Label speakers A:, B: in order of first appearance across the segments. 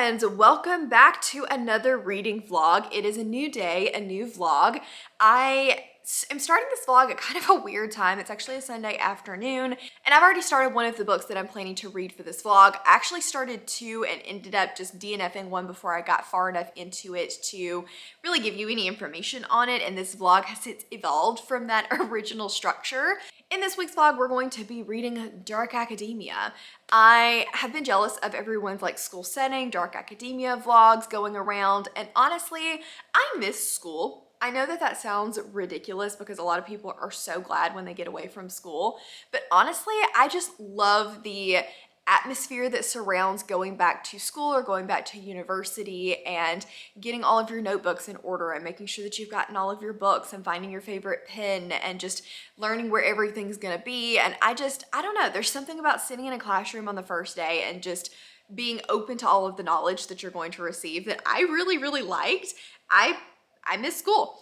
A: friends, welcome back to another reading vlog. It is a new day, a new vlog. I am starting this vlog at kind of a weird time. It's actually a Sunday afternoon, and I've already started one of the books that I'm planning to read for this vlog. I actually started two and ended up just DNFing one before I got far enough into it to really give you any information on it, and this vlog has since evolved from that original structure. In this week's vlog, we're going to be reading Dark Academia. I have been jealous of everyone's like school setting, Dark Academia vlogs going around, and honestly, I miss school. I know that that sounds ridiculous because a lot of people are so glad when they get away from school, but honestly, I just love the atmosphere that surrounds going back to school or going back to university and getting all of your notebooks in order and making sure that you've gotten all of your books and finding your favorite pen and just learning where everything's gonna be. And I don't know, there's something about sitting in a classroom on the first day and just being open to all of the knowledge that you're going to receive that I really, really liked. I miss school.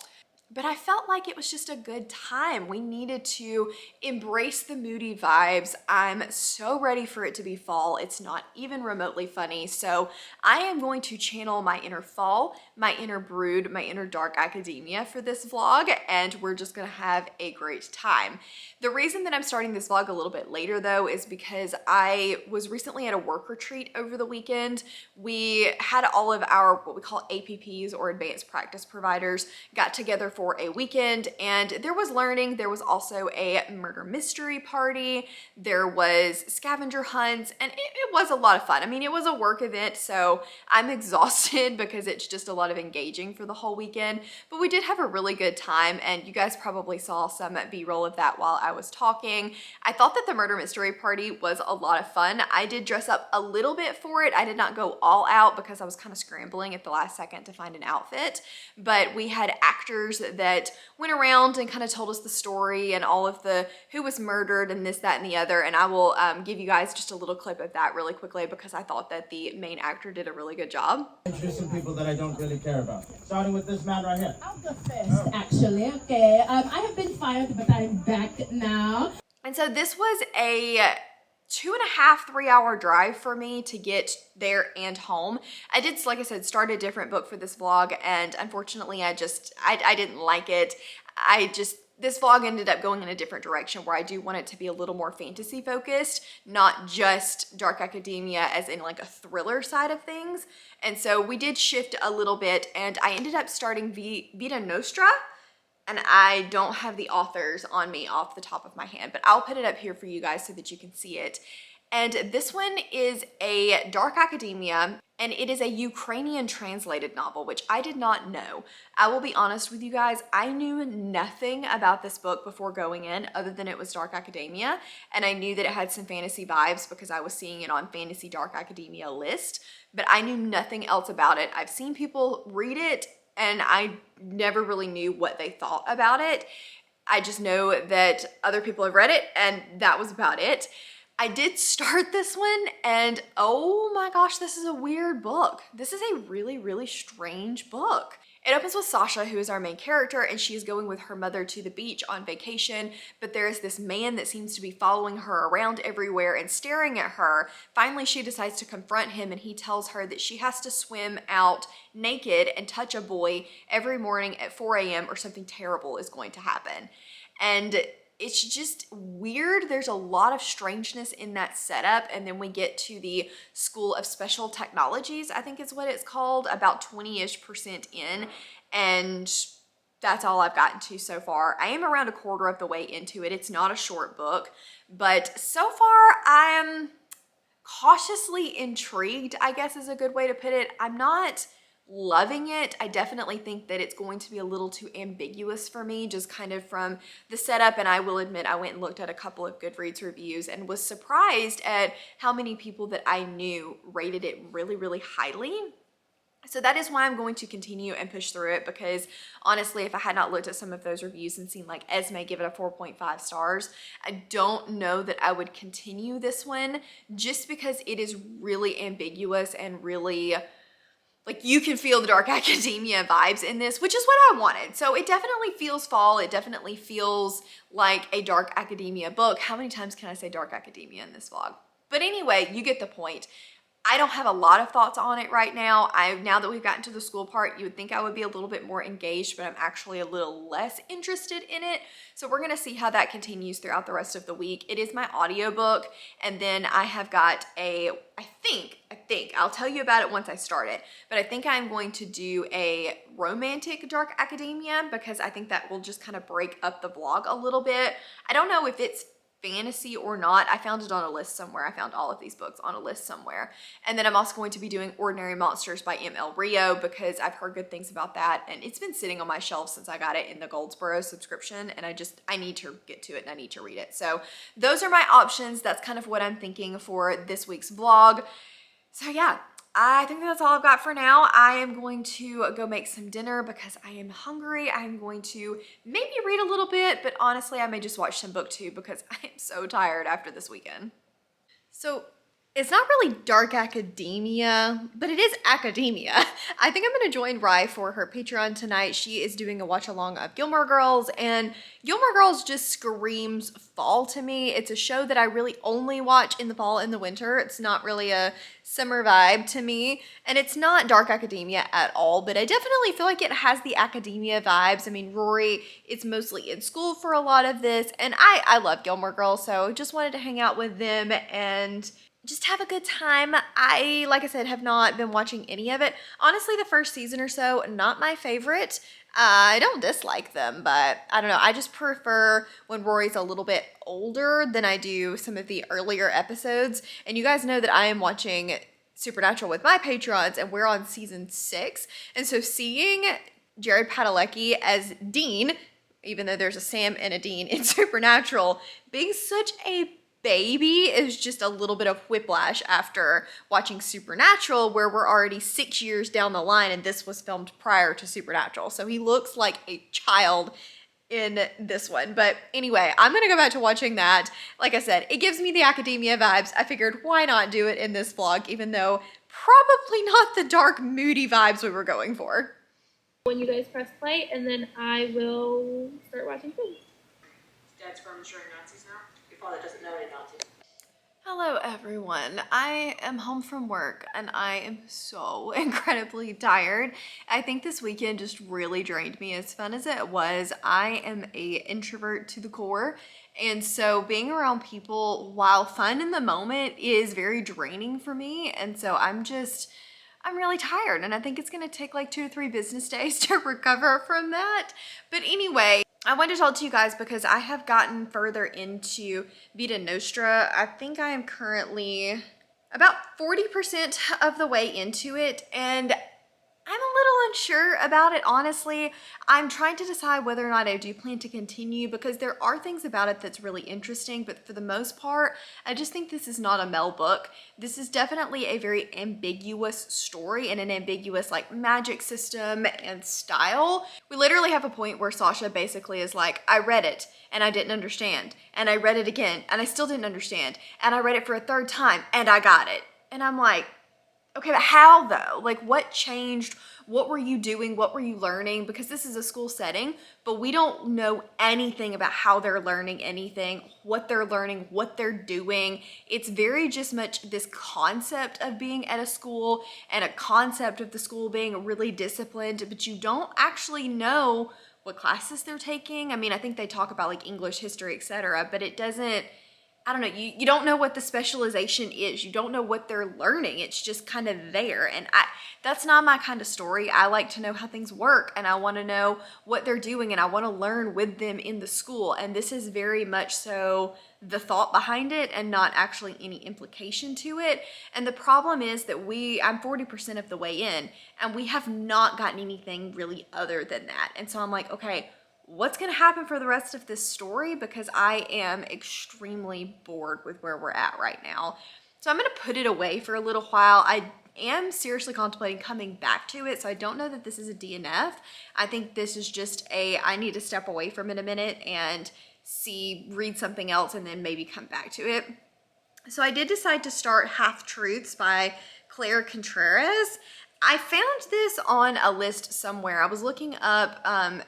A: But I felt like it was just a good time. We needed to embrace the moody vibes. I'm so ready for it to be fall. It's not even remotely funny. So I am going to channel my inner fall, my inner brood, my inner dark academia for this vlog, and we're just gonna have a great time. The reason that I'm starting this vlog a little bit later though is because I was recently at a work retreat over the weekend. We had all of our what we call APPs or advanced practice providers got together for a weekend, and there was learning. There was also a murder mystery party. There was scavenger hunts, and it was a lot of fun. I mean, it was a work event, so I'm exhausted because it's just a lot of engaging for the whole weekend, but we did have a really good time, and you guys probably saw some B-roll of that while I was talking. I thought that the murder mystery party was a lot of fun. I did dress up a little bit for it. I did not go all out because I was kind of scrambling at the last second to find an outfit, but we had actors that went around and kind of told us the story and all of the who was murdered and this, that, and the other, and I will give you guys just a little clip of that really quickly because I thought that the main actor did a really good job.
B: Introduce some people that I don't really care about. Starting with this man right here.
C: I'll go first, actually. Okay. I have been fired, but I'm back now.
A: And so this was a 2.5, 3-hour drive for me to get there and home. I did, like I said, start a different book for this vlog, and unfortunately I didn't like it. This vlog ended up going in a different direction where I do want it to be a little more fantasy focused, not just Dark Academia as in like a thriller side of things. And so we did shift a little bit, and I ended up starting Vita Nostra, and I don't have the authors on me off the top of my hand, but I'll put it up here for you guys so that you can see it. And this one is a Dark Academia, and it is a Ukrainian translated novel, which I did not know. I will be honest with you guys, I knew nothing about this book before going in other than it was Dark Academia, and I knew that it had some fantasy vibes because I was seeing it on Fantasy Dark Academia list, but I knew nothing else about it. I've seen people read it, and I never really knew what they thought about it. I just know that other people have read it, and that was about it. I did start this one, and oh my gosh, this is a weird book. This is a really, really strange book. It opens with Sasha, who is our main character, and she is going with her mother to the beach on vacation, but there is this man that seems to be following her around everywhere and staring at her. Finally, she decides to confront him, and he tells her that she has to swim out naked and touch a boy every morning at 4 a.m. or something terrible is going to happen. And it's just weird. There's a lot of strangeness in that setup, and then we get to the School of Special Technologies, I think is what it's called, about 20-ish% in, and that's all I've gotten to so far. I am around a quarter of the way into it. It's not a short book, but so far I am cautiously intrigued, I guess is a good way to put it. I'm not loving it. I definitely think that it's going to be a little too ambiguous for me, just kind of from the setup, and I will admit I went and looked at a couple of Goodreads reviews and was surprised at how many people that I knew rated it really, really highly. So that is why I'm going to continue and push through it, because honestly, if I had not looked at some of those reviews and seen like Esme give it a 4.5 stars, I don't know that I would continue this one, just because it is really ambiguous and really, like, you can feel the Dark Academia vibes in this, which is what I wanted. So it definitely feels fall. It definitely feels like a Dark Academia book. How many times can I say Dark Academia in this vlog? But anyway, you get the point. I don't have a lot of thoughts on it right now. Now that we've gotten to the school part, you would think I would be a little bit more engaged, but I'm actually a little less interested in it. So we're gonna see how that continues throughout the rest of the week. It is my audiobook, and then I have got I think, I'll tell you about it once I start it, but I think I'm going to do a romantic dark academia because I think that will just kind of break up the vlog a little bit. I don't know if it's fantasy or not. I found it on a list somewhere. I found all of these books on a list somewhere. And then I'm also going to be doing Ordinary Monsters by M.L. Rio because I've heard good things about that, and it's been sitting on my shelf since I got it in the Goldsboro subscription, and I need to get to it and I need to read it. So those are my options. That's kind of what I'm thinking for this week's vlog. So yeah, I think that's all I've got for now. I am going to go make some dinner because I am hungry. I'm going to maybe read a little bit, but honestly, I may just watch some BookTube because I am so tired after this weekend. So it's not really dark academia, but it is academia. I think I'm gonna join Rye for her Patreon tonight. She is doing a watch along of Gilmore Girls, and Gilmore Girls just screams fall to me. It's a show that I really only watch in the fall and the winter. It's not really a summer vibe to me, and it's not dark academia at all, but I definitely feel like it has the academia vibes. I mean, Rory is mostly in school for a lot of this, and I love Gilmore Girls, so just wanted to hang out with them and just have a good time. Like I said, have not been watching any of it. Honestly, the first season or so, not my favorite. I don't dislike them, but I don't know. I just prefer when Rory's a little bit older than I do some of the earlier episodes. And you guys know that I am watching Supernatural with my patrons, and we're on season 6. And so seeing Jared Padalecki as Dean, even though there's a Sam and a Dean in Supernatural, being such a baby is just a little bit of whiplash after watching Supernatural, where we're already 6 years down the line and this was filmed prior to Supernatural. So he looks like a child in this one. But anyway, I'm gonna go back to watching that. Like I said, it gives me the academia vibes. I figured why not do it in this vlog, even though probably not the dark, moody vibes we were going for.
D: When you guys press play, and then I will start watching film.
E: Dad's from Ensuring Nazis now? Your father doesn't know any Nazis.
A: Hello everyone, I am home from work and I am so incredibly tired. I think this weekend just really drained me. As fun as it was, I am a introvert to the core, and so being around people, while fun in the moment, is very draining for me. And so I'm really tired, and I think it's gonna take like 2 to 3 business days to recover from that. But anyway, I wanted to talk to you guys because I have gotten further into Vita Nostra. I think I am currently about 40% of the way into it, and I'm a little unsure about it, honestly. I'm trying to decide whether or not I do plan to continue because there are things about it that's really interesting, but for the most part, I just think this is not a Mel book. This is definitely a very ambiguous story and an ambiguous like magic system and style. We literally have a point where Sasha basically is like, I read it and I didn't understand, and I read it again and I still didn't understand, and I read it for a 3rd time and I got it. And I'm like, okay, but how though? Like, what changed? What were you doing? What were you learning? Because this is a school setting, but we don't know anything about how they're learning anything, what they're learning, what they're doing. It's very just much this concept of being at a school and a concept of the school being really disciplined, but you don't actually know what classes they're taking. I mean, I think they talk about like English, history, etc., but it doesn't, I don't know, you don't know what the specialization is. You don't know what they're learning. It's just kind of there. And that's not my kind of story. I like to know how things work, and I want to know what they're doing, and I want to learn with them in the school. And this is very much so the thought behind it and not actually any implication to it. And the problem is that I'm 40% of the way in, and we have not gotten anything really other than that. And so I'm like, okay, what's gonna happen for the rest of this story? Because I am extremely bored with where we're at right now. So I'm gonna put it away for a little while. I am seriously contemplating coming back to it, so I don't know that this is a DNF. I think this is just I need to step away from it a minute and read something else and then maybe come back to it. So I did decide to start Half Truths by Claire Contreras. I found this on a list somewhere. I was looking up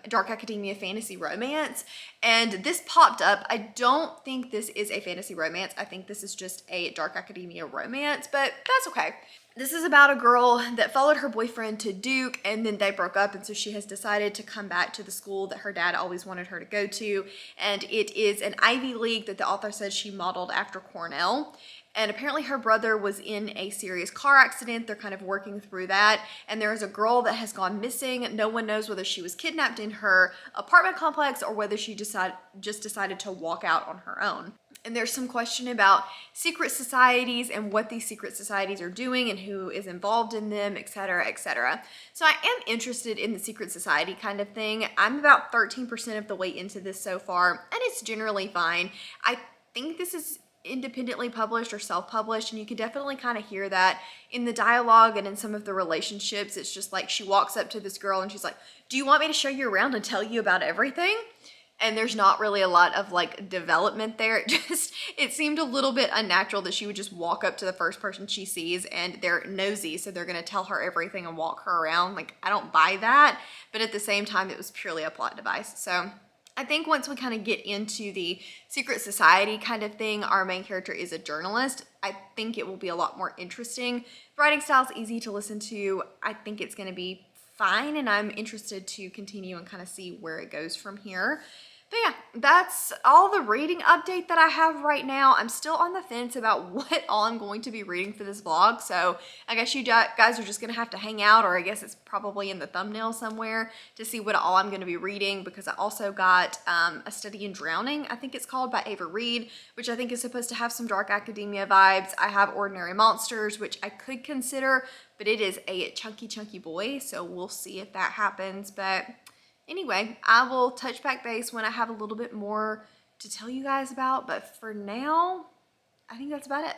A: Dark Academia fantasy romance, and this popped up. I don't think this is a fantasy romance. I think this is just a Dark Academia romance, but that's okay. This is about a girl that followed her boyfriend to Duke, and then they broke up, and so she has decided to come back to the school that her dad always wanted her to go to, and it is an Ivy League that the author says she modeled after Cornell. And apparently her brother was in a serious car accident. They're kind of working through that. And there is a girl that has gone missing. No one knows whether she was kidnapped in her apartment complex or whether she just decided to walk out on her own. And there's some question about secret societies and what these secret societies are doing and who is involved in them, etc., etc. So I am interested in the secret society kind of thing. I'm about 13% of the way into this so far, and it's generally fine. I think this is independently published or self-published, and you can definitely kind of hear that in the dialogue and in some of the relationships. It's just like she walks up to this girl and she's like, do you want me to show you around and tell you about everything? And there's not really a lot of like development there. It seemed a little bit unnatural that she would just walk up to the first person she sees, and they're nosy, so they're gonna tell her everything and walk her around. Like, I don't buy that, but at the same time, it was purely a plot device. So I think once we kind of get into the secret society kind of thing, our main character is a journalist. I think it will be a lot more interesting. The writing style is easy to listen to. I think it's going to be fine, and I'm interested to continue and kind of see where it goes from here. But yeah, that's all the reading update that I have right now. I'm still on the fence about what all I'm going to be reading for this vlog, so I guess you guys are just gonna have to hang out, or I guess it's probably in the thumbnail somewhere, to see what all I'm gonna be reading, because I also got A Study in Drowning, I think it's called, by Ava Reed, which I think is supposed to have some Dark Academia vibes. I have Ordinary Monsters, which I could consider, but it is a chunky boy, so we'll see if that happens. But anyway, I will touch back base when I have a little bit more to tell you guys about, but for now, I think that's about it.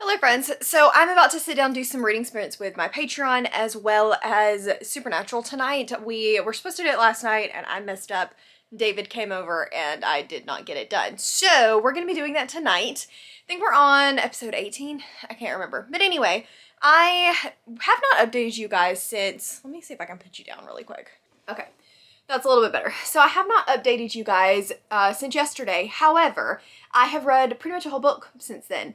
A: Hello friends, so I'm about to sit down and do some reading sprints with my Patreon as well as Supernatural tonight. We were supposed to do it last night and I messed up. David came over and I did not get it done. So we're going to be doing that tonight. I think we're on episode 18. I can't remember. But anyway, I have not updated you guys since, let me see if I can put you down really quick. Okay. That's a little bit better. So I have not updated you guys since yesterday. However, I have read pretty much a whole book since then.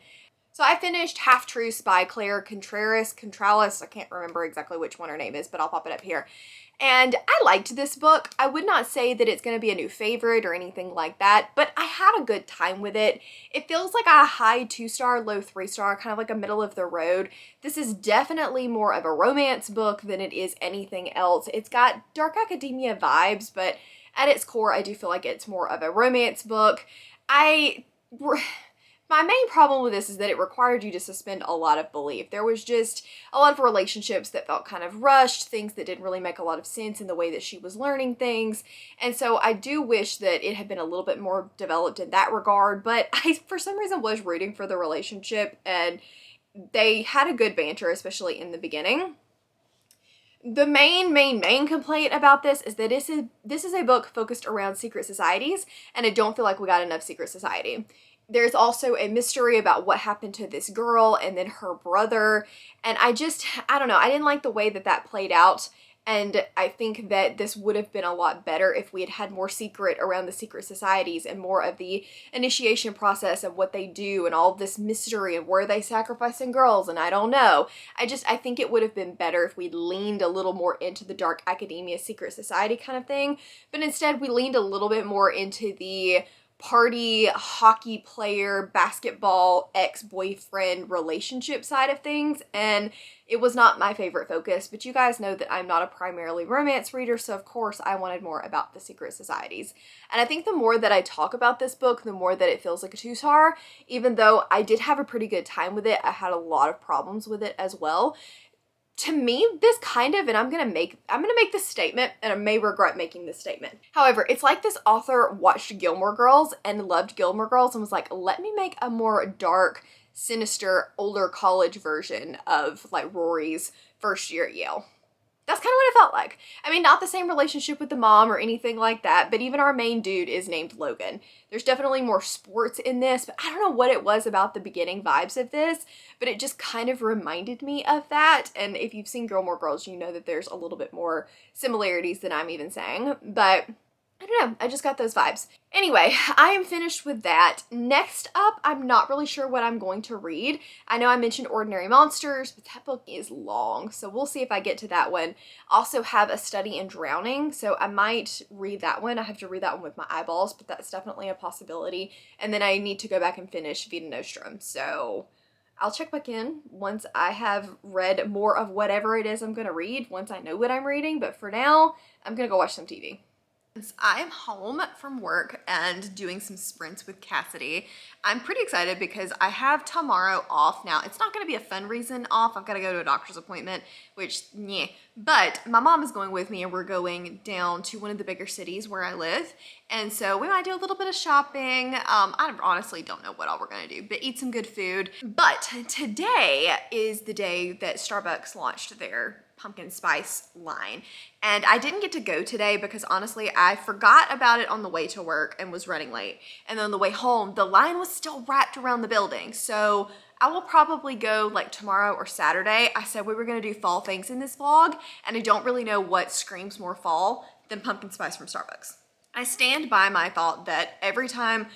A: So I finished Half Truths by Claire Contralis. I can't remember exactly which one her name is, but I'll pop it up here. And I liked this book. I would not say that it's going to be a new favorite or anything like that, but I had a good time with it. It feels like a high 2-star, low 3-star, kind of like a middle of the road. This is definitely more of a romance book than it is anything else. It's got Dark Academia vibes, but at its core, I do feel like it's more of a romance book. My main problem with this is that it required you to suspend a lot of belief. There was just a lot of relationships that felt kind of rushed, things that didn't really make a lot of sense in the way that she was learning things. And so I do wish that it had been a little bit more developed in that regard, but I, for some reason, was rooting for the relationship, and they had a good banter, especially in the beginning. The main complaint about this is that this is a book focused around secret societies, and I don't feel like we got enough secret society. There's also a mystery about what happened to this girl and then her brother, and I don't know, I didn't like the way that that played out, and I think that this would have been a lot better if we had had more secret around the secret societies and more of the initiation process and what they do and all of this mystery and were they sacrificing girls, and I don't know. I think it would have been better if we'd leaned a little more into the Dark Academia secret society kind of thing, but instead we leaned a little bit more into the party, hockey player, basketball, ex-boyfriend relationship side of things, and it was not my favorite focus, but you guys know that I'm not a primarily romance reader, so of course I wanted more about the secret societies. And I think the more that I talk about this book, the more that it feels like a 2-star, even though I did have a pretty good time with it. I had a lot of problems with it as well. To me, this kind of, and I'm gonna make this statement, and I may regret making this statement. However, it's like this author watched Gilmore Girls and loved Gilmore Girls and was like, let me make a more dark, sinister, older college version of like Rory's first year at Yale. that's kind of what it felt like. I mean, not the same relationship with the mom or anything like that, but even our main dude is named Logan. There's definitely more sports in this, but I don't know what it was about the beginning vibes of this, but it just kind of reminded me of that. And if you've seen Gilmore Girls, you know that there's a little bit more similarities than I'm even saying, but I don't know, I just got those vibes. Anyway, I am finished with that. Next up, I'm not really sure what I'm going to read. I know I mentioned Ordinary Monsters, but that book is long, so we'll see if I get to that one. Also have A Study in Drowning, so I might read that one. I have to read that one with my eyeballs, but that's definitely a possibility. And then I need to go back and finish Vita Nostra, so I'll check back in once I have read more of whatever it is I'm going to read, once I know what I'm reading, but for now, I'm going to go watch some TV. I am home from work and doing some sprints with Cassidy. I'm pretty excited because I have tomorrow off. Now, it's not going to be a fun reason off. I've got to go to a doctor's appointment, which, yeah. But my mom is going with me and we're going down to one of the bigger cities where I live. And so we might do a little bit of shopping. I honestly don't know what all we're going to do, but eat some good food. But today is the day that Starbucks launched their pumpkin spice line. And I didn't get to go today because honestly, I forgot about it on the way to work and was running late. And then on the way home, the line was still wrapped around the building. So I will probably go like tomorrow or Saturday. I said we were gonna do fall things in this vlog, and I don't really know what screams more fall than pumpkin spice from Starbucks. I stand by my thought that every time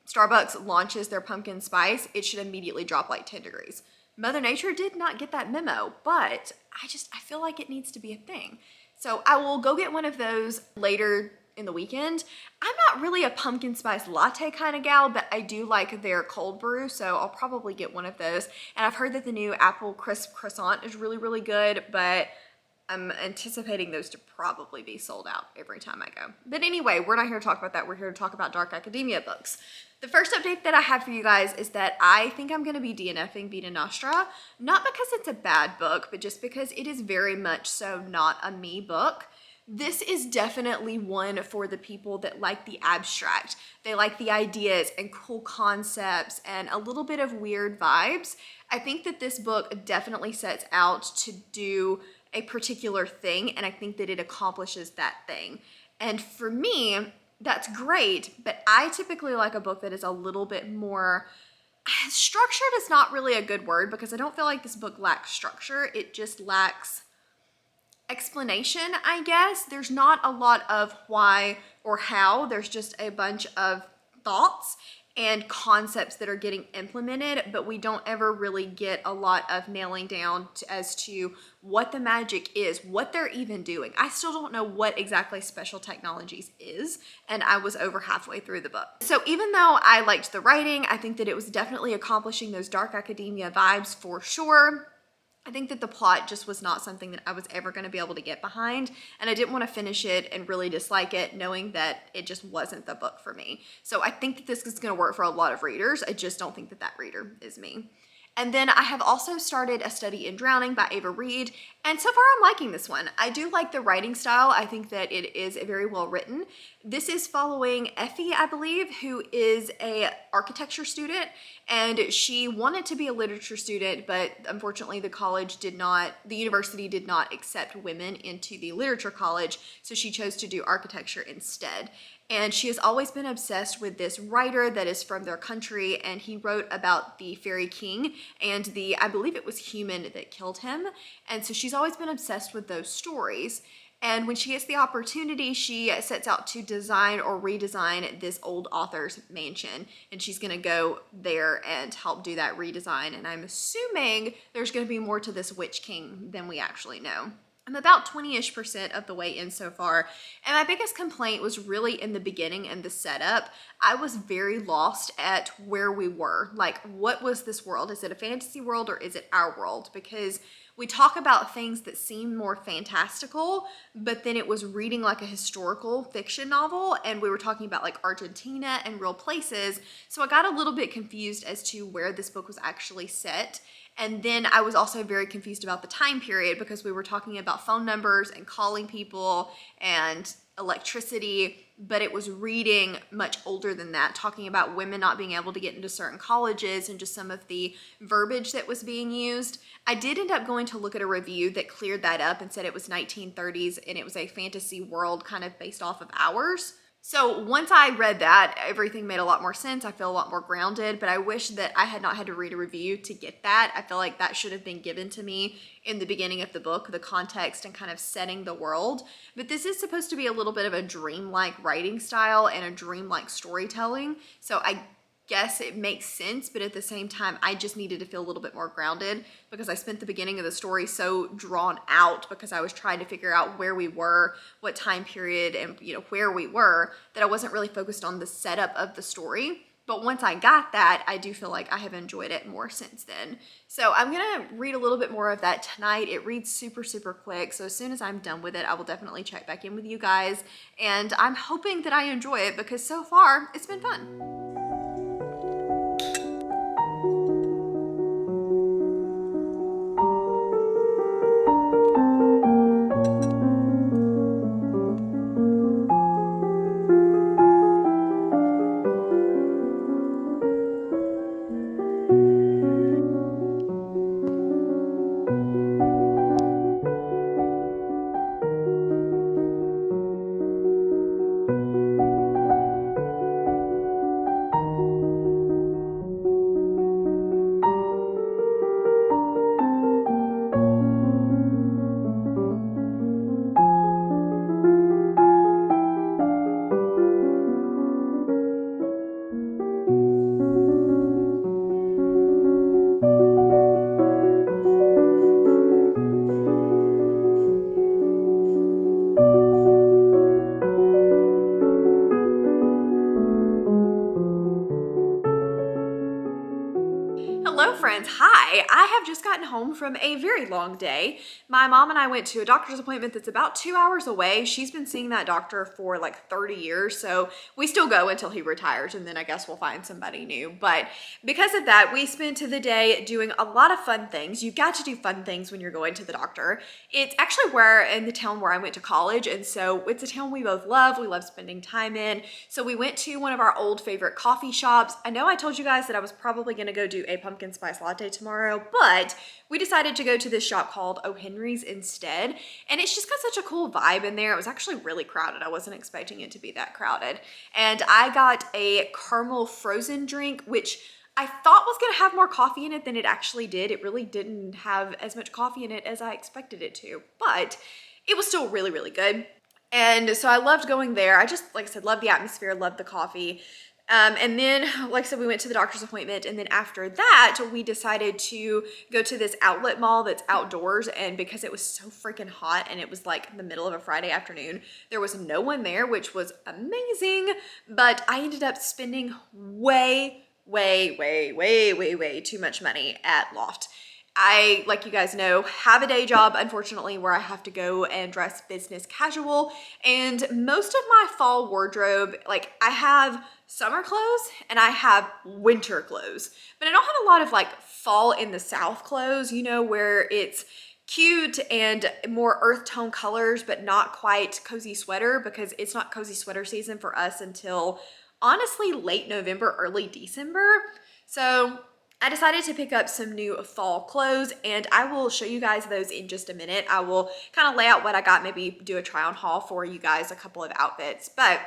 A: Starbucks launches their pumpkin spice, it should immediately drop like 10 degrees. Mother Nature did not get that memo, but I feel like it needs to be a thing. So I will go get one of those later in the weekend. I'm not really a pumpkin spice latte kind of gal, but I do like their cold brew, so I'll probably get one of those. And I've heard that the new apple crisp croissant is really, really good, but I'm anticipating those to probably be sold out every time I go. But anyway, we're not here to talk about that. We're here to talk about dark academia books. The first update that I have for you guys is that I think I'm gonna be DNFing Vita Nostra, not because it's a bad book, but just because it is very much so not a me book. This is definitely one for the people that like the abstract. They like the ideas and cool concepts and a little bit of weird vibes. I think that this book definitely sets out to do a particular thing, and I think that it accomplishes that thing. And for me, that's great, but I typically like a book that is a little bit more structured. Is not really a good word because I don't feel like this book lacks structure. It just lacks explanation, I guess. There's not a lot of why or how. There's just a bunch of thoughts and concepts that are getting implemented, but we don't ever really get a lot of nailing down as to what the magic is, what they're even doing. I still don't know what exactly Special Technologies is, and I was over halfway through the book. So even though I liked the writing, I think that it was definitely accomplishing those dark academia vibes for sure. I think that the plot just was not something that I was ever going to be able to get behind, and I didn't want to finish it and really dislike it knowing that it just wasn't the book for me. So I think that this is going to work for a lot of readers. I just don't think that that reader is me. And then I have also started A Study in Drowning by Ava Reed, and so far I'm liking this one. I do like the writing style. I think that it is very well written. This is following Effie, I believe, who is a architecture student, and she wanted to be a literature student, but unfortunately the university did not accept women into the literature college, so she chose to do architecture instead. And she has always been obsessed with this writer that is from their country, and he wrote about the fairy king and I believe it was human that killed him. And so she's always been obsessed with those stories. And when she gets the opportunity, she sets out to design or redesign this old author's mansion. And she's gonna go there and help do that redesign. And I'm assuming there's gonna be more to this Witch King than we actually know. I'm about 20-ish% of the way in so far, and my biggest complaint was really in the beginning and the setup. I was very lost at where we were. Like, what was this world? Is it a fantasy world or is it our world? Because we talk about things that seem more fantastical, but then it was reading like a historical fiction novel, and we were talking about like Argentina and real places, so I got a little bit confused as to where this book was actually set. And then I was also very confused about the time period because we were talking about phone numbers and calling people and electricity, but it was reading much older than that, talking about women not being able to get into certain colleges and just some of the verbiage that was being used. I did end up going to look at a review that cleared that up and said it was 1930s and it was a fantasy world kind of based off of ours. So once I read that, everything made a lot more sense. I feel a lot more grounded, but I wish that I had not had to read a review to get that. I feel like that should have been given to me in the beginning of the book, the context and kind of setting the world. But this is supposed to be a little bit of a dreamlike writing style and a dreamlike storytelling. So I guess it makes sense, but at the same time, I just needed to feel a little bit more grounded because I spent the beginning of the story so drawn out because I was trying to figure out where we were, what time period, and where we were, that I wasn't really focused on the setup of the story. But once I got that, I do feel like I have enjoyed it more since then. So I'm gonna read a little bit more of that tonight. It reads super, super quick. So as soon as I'm done with it, I will definitely check back in with you guys. And I'm hoping that I enjoy it because so far it's been fun. Hello friends, hi! I have just gotten home from a very long day. My mom and I went to a doctor's appointment that's about 2 hours away. She's been seeing that doctor for like 30 years, so we still go until he retires and then I guess we'll find somebody new. But because of that, we spent the day doing a lot of fun things. You got to do fun things when you're going to the doctor. It's actually in the town where I went to college, and so it's a town we both love. We love spending time in. So we went to one of our old favorite coffee shops. I know I told you guys that I was probably gonna go do a pumpkin spice latte tomorrow, but we decided to go to this shop called O. Henry's instead, and it's just got such a cool vibe in there. It was actually really crowded. I wasn't expecting it to be that crowded. And I got a caramel frozen drink, which I thought was gonna have more coffee in it than it actually did. It really didn't have as much coffee in it as I expected it to, but it was still really, really good. And so I loved going there. I just, like I said, loved the atmosphere, loved the coffee. And then, like I said, we went to the doctor's appointment, and then after that, we decided to go to this outlet mall that's outdoors, and because it was so freaking hot and it was like the middle of a Friday afternoon, there was no one there, which was amazing, but I ended up spending way too much money at Loft. I, like you guys know, have a day job, unfortunately, where I have to go and dress business casual, and most of my fall wardrobe, like I have summer clothes and I have winter clothes, but I don't have a lot of like fall in the South clothes, where it's cute and more earth tone colors, but not quite cozy sweater, because it's not cozy sweater season for us until honestly late November, early December. So I decided to pick up some new fall clothes, and I will show you guys those in just a minute. I will kind of lay out what I got, maybe do a try on haul for you guys, a couple of outfits. But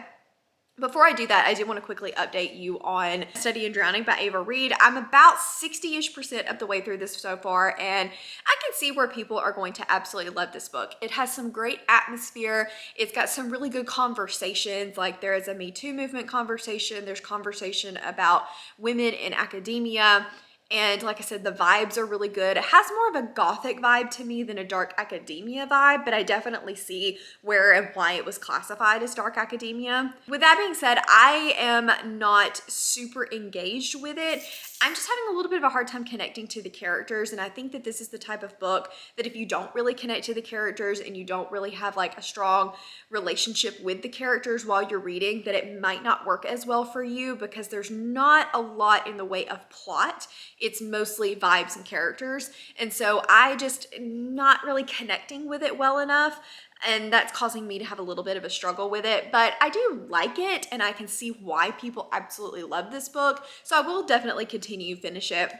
A: before I do that, I did want to quickly update you on Study and Drowning by Ava Reed. I'm about 60-ish% of the way through this so far, and I can see where people are going to absolutely love this book. It has some great atmosphere. It's got some really good conversations. Like there is a Me Too movement conversation. There's conversation about women in academia. And like I said, the vibes are really good. It has more of a gothic vibe to me than a dark academia vibe, but I definitely see where and why it was classified as dark academia. With that being said, I am not super engaged with it. I'm just having a little bit of a hard time connecting to the characters, and I think that this is the type of book that if you don't really connect to the characters and you don't really have like a strong relationship with the characters while you're reading, that it might not work as well for you, because there's not a lot in the way of plot it's mostly vibes and characters. And so I just not really connecting with it well enough. And that's causing me to have a little bit of a struggle with it. But I do like it, and I can see why people absolutely love this book. So I will definitely continue finish it.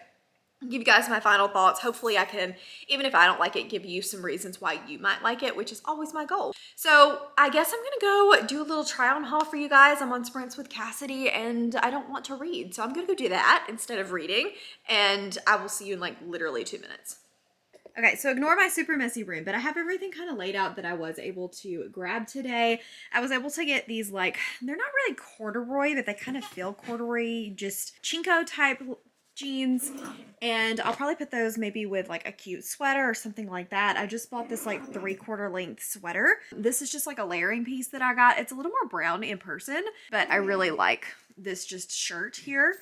A: Give you guys my final thoughts. Hopefully I can, even if I don't like it, give you some reasons why you might like it, which is always my goal. So I guess I'm gonna go do a little try on haul for you guys. I'm on sprints with Cassidy and I don't want to read. So I'm gonna go do that instead of reading, and I will see you in like literally 2 minutes. Okay, so ignore my super messy room, but I have everything kind of laid out that I was able to grab today. I was able to get these, like, they're not really corduroy, but they kind of feel corduroy, just chinko type jeans, and I'll probably put those maybe with like a cute sweater or something like that. I just bought this like 3/4 length sweater. This is just like a layering piece that I got. It's a little more brown in person, but I really like this just shirt here.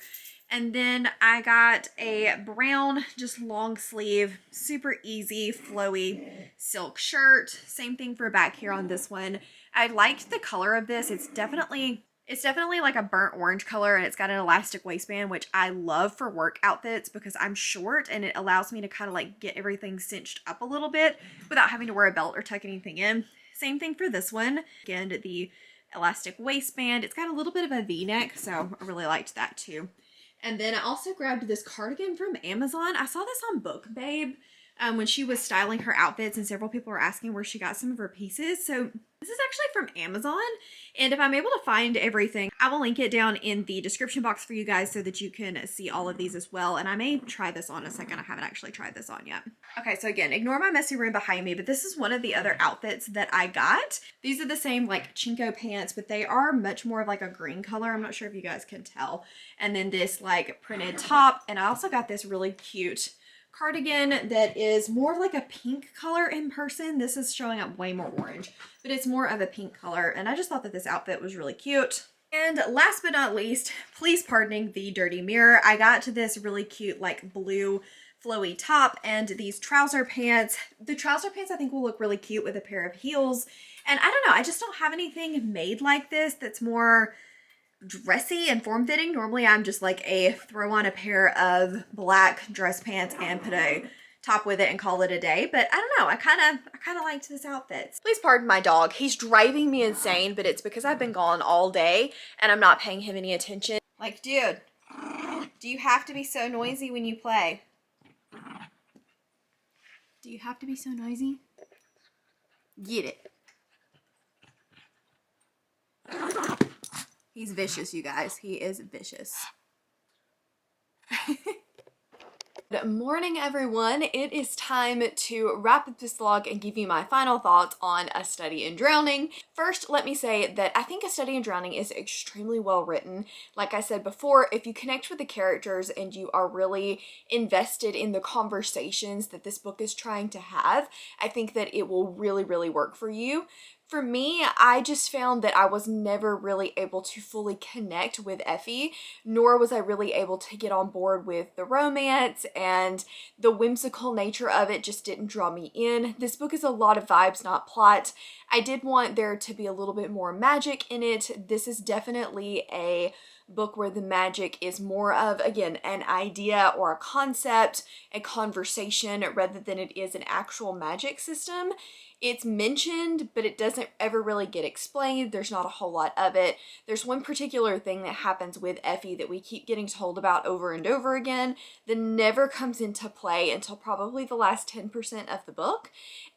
A: And then I got a brown, just long sleeve, super easy, flowy silk shirt. Same thing for back here on this one. I liked the color of this. It's definitely like a burnt orange color, and it's got an elastic waistband, which I love for work outfits because I'm short and it allows me to kind of like get everything cinched up a little bit without having to wear a belt or tuck anything in. Same thing for this one. Again, the elastic waistband. It's got a little bit of a V-neck, so I really liked that too. And then I also grabbed this cardigan from Amazon. I saw this on Book Babe when she was styling her outfits, and several people were asking where she got some of her pieces. So this is actually from Amazon, and if I'm able to find everything, I will link it down in the description box for you guys so that you can see all of these as well. And I may try this on a second. I haven't actually tried this on yet. Okay, so again, ignore my messy room behind me, but this is one of the other outfits that I got. These are the same like chinko pants, but they are much more of like a green color. I'm not sure if you guys can tell. And then this like printed top, and I also got this really cute cardigan that is more of like a pink color in person. This is showing up way more orange, but it's more of a pink color, and I just thought that this outfit was really cute. And last but not least, please pardoning the dirty mirror, I got to this really cute like blue flowy top and these trouser pants. The trouser pants I think will look really cute with a pair of heels, and I don't know, I just don't have anything made like this that's more dressy and form-fitting. Normally I'm just like a throw on a pair of black dress pants and put a top with it and call it a day, but I don't know, I kind of liked this outfit. Please pardon my dog. He's driving me insane, but it's because I've been gone all day and I'm not paying him any attention. Like, dude, do you have to be so noisy when you play? Do you have to be so noisy? Get it. He's vicious, you guys. He is vicious. Good morning, everyone. It is time to wrap up this vlog and give you my final thoughts on A Study in Drowning. First, let me say that I think A Study in Drowning is extremely well written. Like I said before, if you connect with the characters and you are really invested in the conversations that this book is trying to have, I think that it will really, really work for you. For me, I just found that I was never really able to fully connect with Effie, nor was I really able to get on board with the romance, and the whimsical nature of it just didn't draw me in. This book is a lot of vibes, not plot. I did want there to be a little bit more magic in it. This is definitely a book where the magic is more of, again, an idea or a concept, a conversation, rather than it is an actual magic system. It's mentioned, but it doesn't ever really get explained. There's not a whole lot of it. There's one particular thing that happens with Effie that we keep getting told about over and over again that never comes into play until probably the last 10% of the book.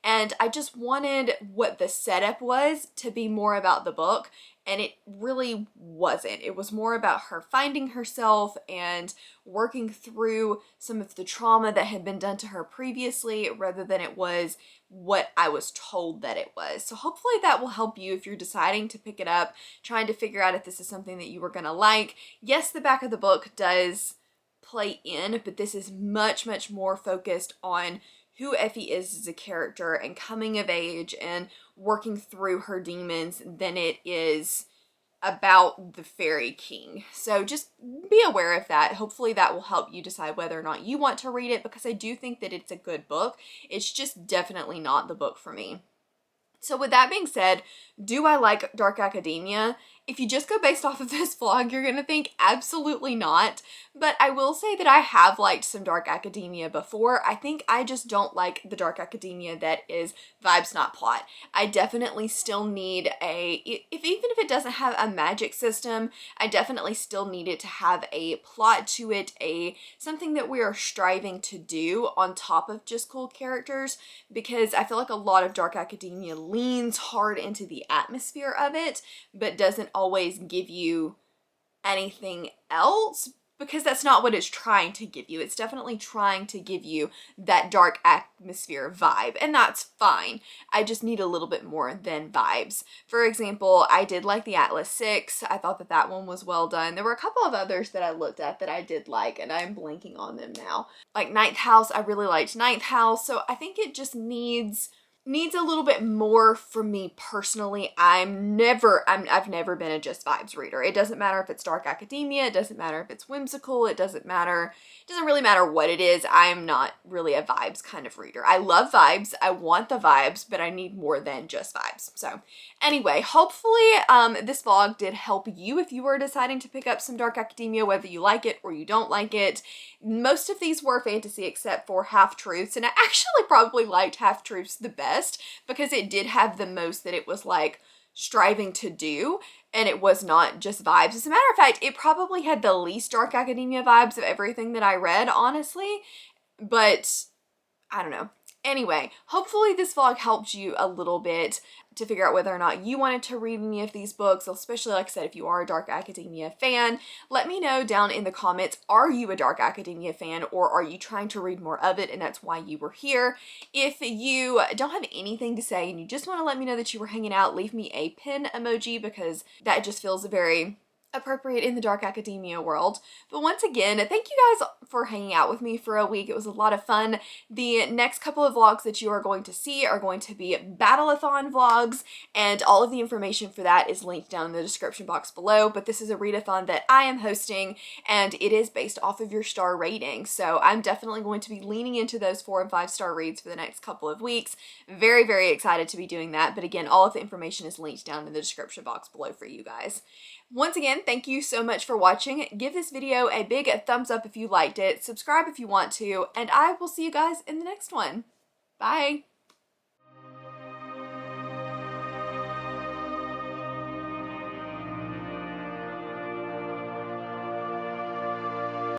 A: And I just wanted what the setup was to be more about the book, and it really wasn't. It was more about her finding herself and working through some of the trauma that had been done to her previously, rather than it was what I was told that it was. So hopefully that will help you if you're deciding to pick it up, trying to figure out if this is something that you were gonna like. Yes, the back of the book does play in, but this is much, much more focused on who Effie is as a character and coming of age and working through her demons than it is about the Fairy King. So just be aware of that. Hopefully that will help you decide whether or not you want to read it, because I do think that it's a good book. It's just definitely not the book for me. So with that being said, do I like dark academia? If you just go based off of this vlog, you're gonna think absolutely not. But I will say that I have liked some dark academia before. I think I just don't like the dark academia that is vibes, not plot. I definitely still need even if it doesn't have a magic system, I definitely still need it to have a plot to it, something that we are striving to do on top of just cool characters, because I feel like a lot of dark academia leans hard into the atmosphere of it, but doesn't always give you anything else, because that's not what it's trying to give you. It's definitely trying to give you that dark atmosphere vibe, and that's fine. I just need a little bit more than vibes. For example, I did like the Atlas 6. I thought that that one was well done. There were a couple of others that I looked at that I did like, and I'm blanking on them now. Like Ninth House, I really liked Ninth House, so I think it just needs a little bit more from me personally. I've never been a just vibes reader. It doesn't matter if it's dark academia, it doesn't matter if it's whimsical, it doesn't really matter what it is. I'm not really a vibes kind of reader. I love vibes, I want the vibes, but I need more than just vibes. So anyway, hopefully this vlog did help you if you were deciding to pick up some dark academia, whether you like it or you don't like it. Most of these were fantasy except for Half Truths, and I actually probably liked Half Truths the best because it did have the most that it was like striving to do, and it was not just vibes. As a matter of fact, it probably had the least dark academia vibes of everything that I read, honestly, but I don't know. Anyway, hopefully this vlog helped you a little bit to figure out whether or not you wanted to read any of these books, especially, like I said, if you are a dark academia fan. Let me know down in the comments, are you a dark academia fan, or are you trying to read more of it and that's why you were here? If you don't have anything to say and you just want to let me know that you were hanging out, leave me a pin emoji, because that just feels very appropriate in the dark academia world. But once again, thank you guys for hanging out with me for a week. It was a lot of fun. The next couple of vlogs that you are going to see are going to be Battle-a-thon vlogs, and all of the information for that is linked down in the description box below. But this is a readathon that I am hosting, and it is based off of your star rating. So I'm definitely going to be leaning into those 4 and 5 star reads for the next couple of weeks. Very, very excited to be doing that. But again, all of the information is linked down in the description box below for you guys. Once again, thank you so much for watching. Give this video a big thumbs up if you liked it, subscribe if you want to, and I will see you guys in the next one. Bye!